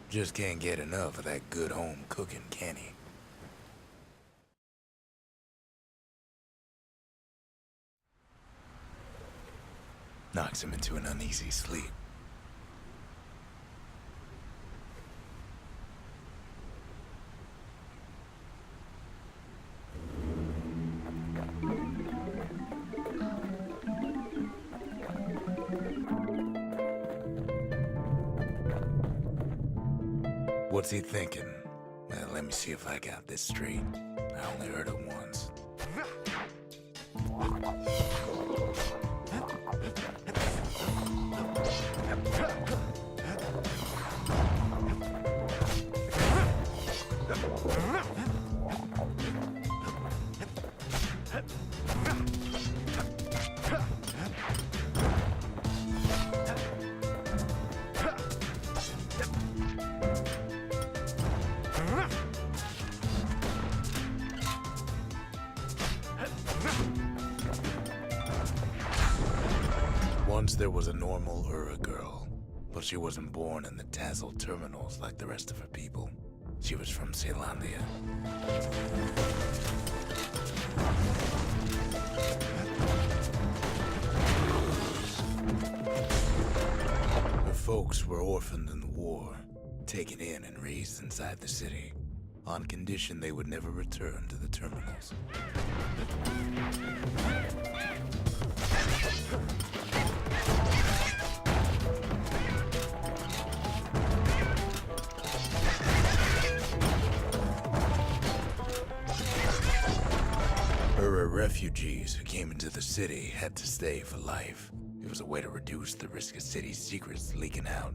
Just can't get enough of that good home cooking, can he? Knocks him into an uneasy sleep. What's he thinking? Well, let me see if I got this straight. I only heard it once. Once there was a normal Ura girl, but she wasn't born in the Tassel terminals like the rest of her people. She was from Celandia. Her folks were orphaned in the war, taken in and raised inside the city, on condition they would never return to the terminals. Refugees who came into the city had to stay for life. It was a way to reduce the risk of city secrets leaking out.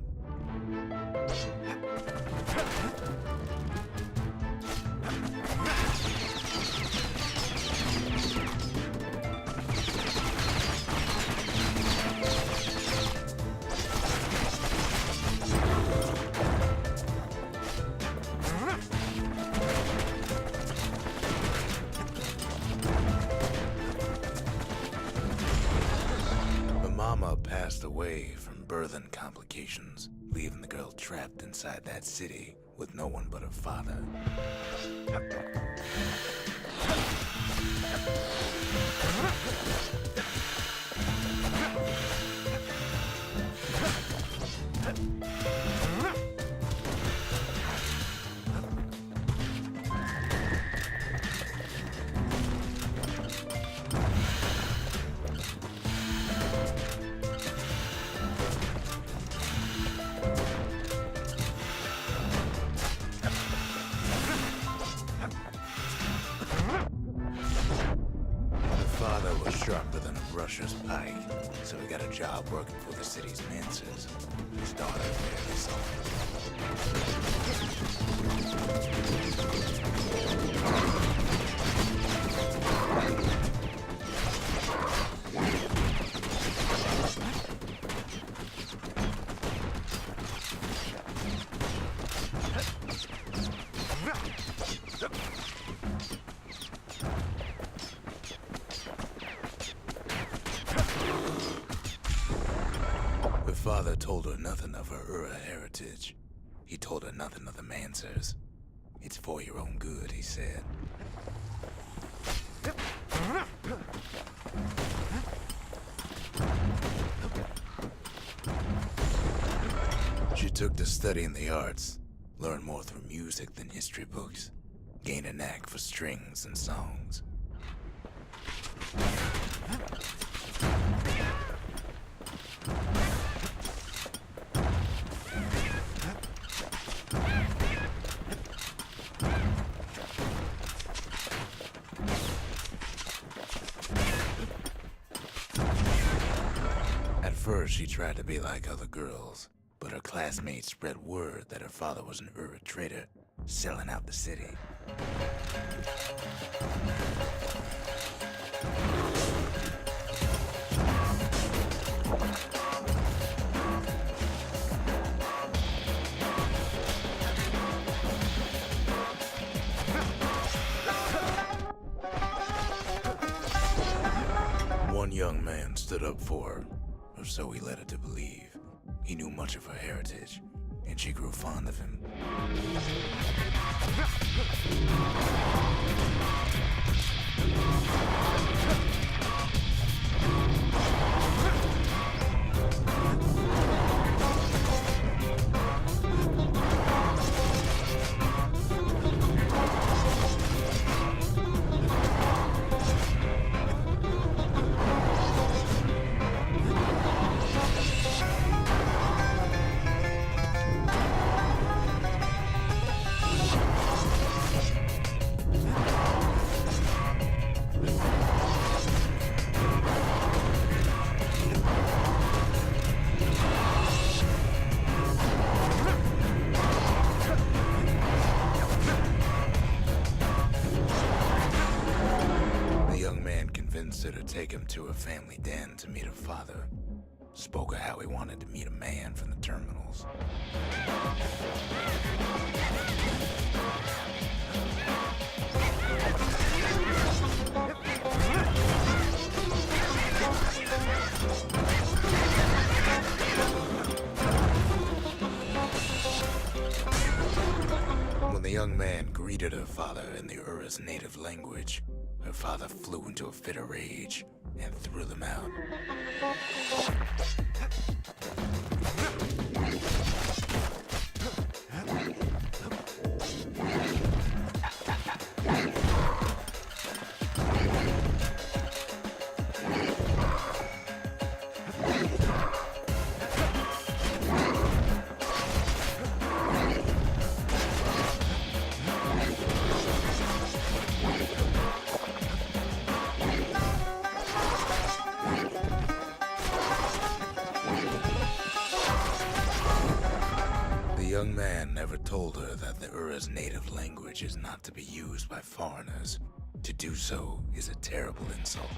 Mama passed away from birthing complications, leaving the girl trapped inside that city with no one but her father. Father was sharper than a brusher's pike, so he got a job working for the city's Mancers. His daughter barely saw Her father told her nothing of her Ura heritage. He told her nothing of the Mancers. It's for your own good, he said. She took to studying the arts, learned more through music than history books, gained a knack for strings and songs. At first, she tried to be like other girls, but her classmates spread word that her father was an Ura trader, selling out the city. One young man stood up for her, or so he led her to believe. He knew much of her heritage, and she grew fond of him. To take him to a family den to meet her father. Spoke of how he wanted to meet a man from the terminals. When the young man greeted her father in the Ura's native language, her father flew into a fit of rage and threw them out. The young man never told her that the Ura's native language is not to be used by foreigners. To do so is a terrible insult.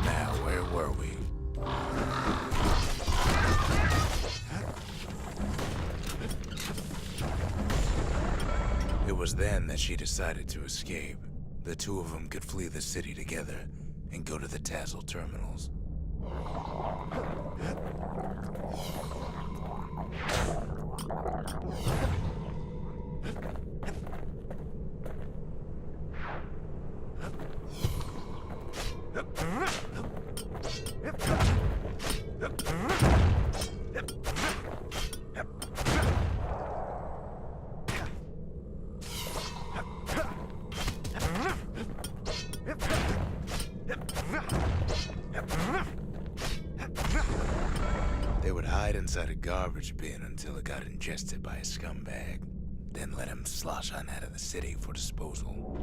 Now, where were we? It was then that she decided to escape. The two of them could flee the city together and go to the Tassel terminals. They would hide inside a garbage bin until it got ingested by a scumbag, then let him slosh on out of the city for disposal.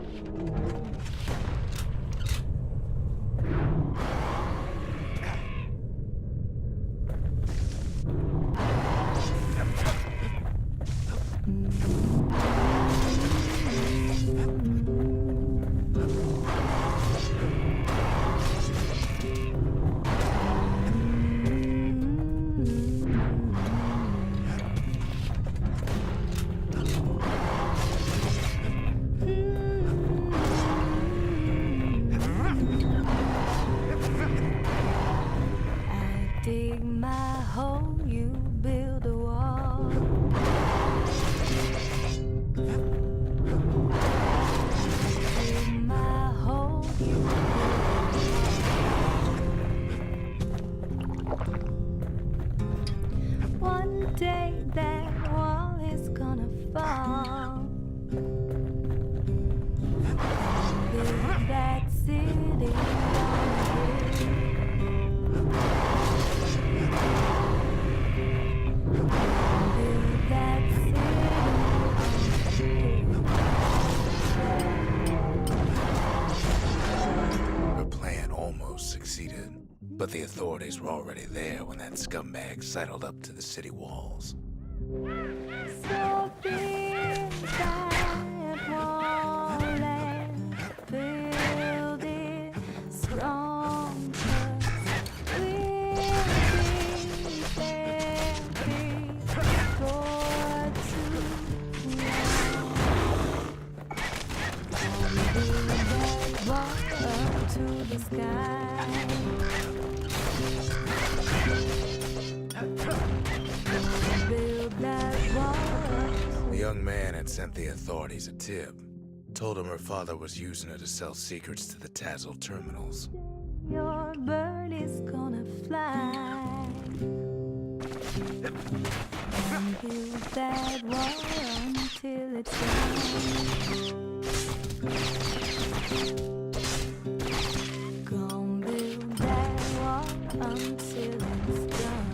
Dig my hole, you build a wall. Dig my hole, you build a wall. One day that wall is gonna fall. Build that city on a hill. Her plan almost succeeded, but the authorities were already there when that scumbag sidled up to the city walls. So build that wall and build it strong, 'cause we'll be there before too long. young man had sent the authorities a tip. Told him her father was using her to sell secrets to the Tazzle terminals. Your bird is gonna fly. And build that wall until it's done. Gonna build that wall until it's done.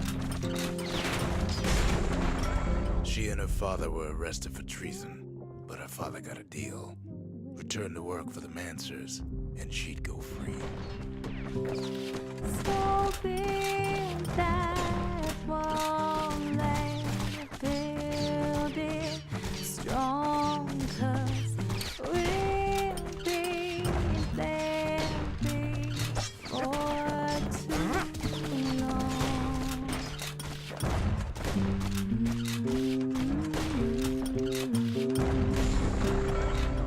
She and her father were arrested for treason, but her father got a deal. Returned to work for the Mansers, and she'd go free. So build that wall and build it strong, 'cause we'll be there before too long.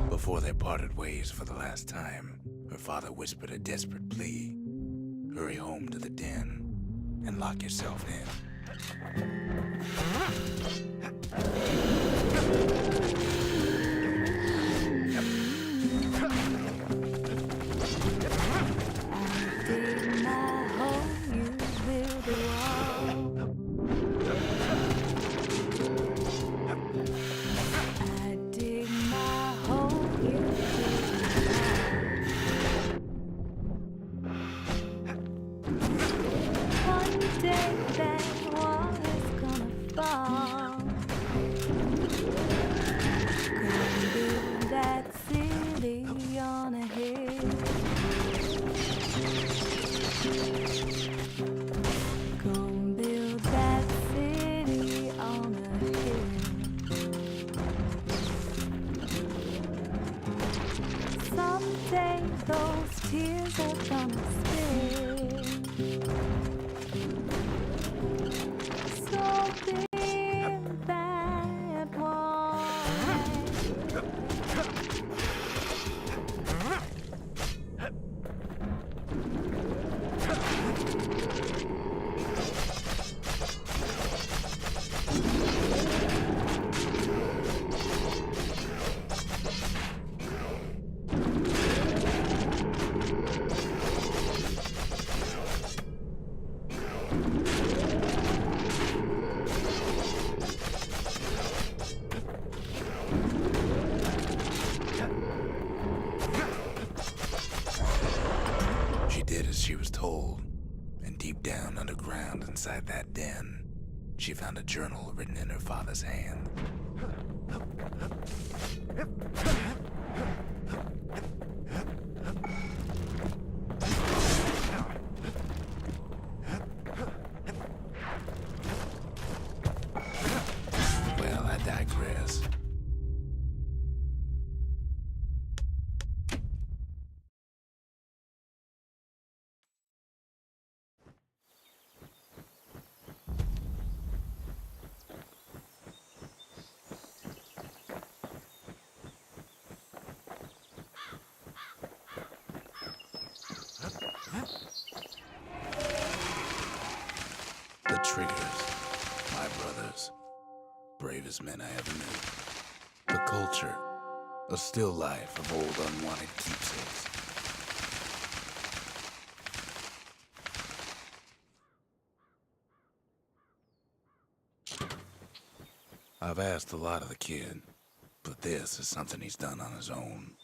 Before they parted ways for the last time, her father whispered a desperate plea. Hurry home to the den and lock yourself in. Dig my hole, you build a wall. I dig my hole, you build a wall. One day that wall is gonna fall. Gonna build that city on a hill. Gonna build that city on a hill. Someday those tears are gonna spill. So build that wall. She did as she was told, and deep down underground inside that den, she found a journal written in her father's hand. Well, I digress. The Triggers, my brothers, bravest men I ever knew. The culture, a still life of old unwanted keepsakes. I've asked a lot of the kid, but this is something he's done on his own.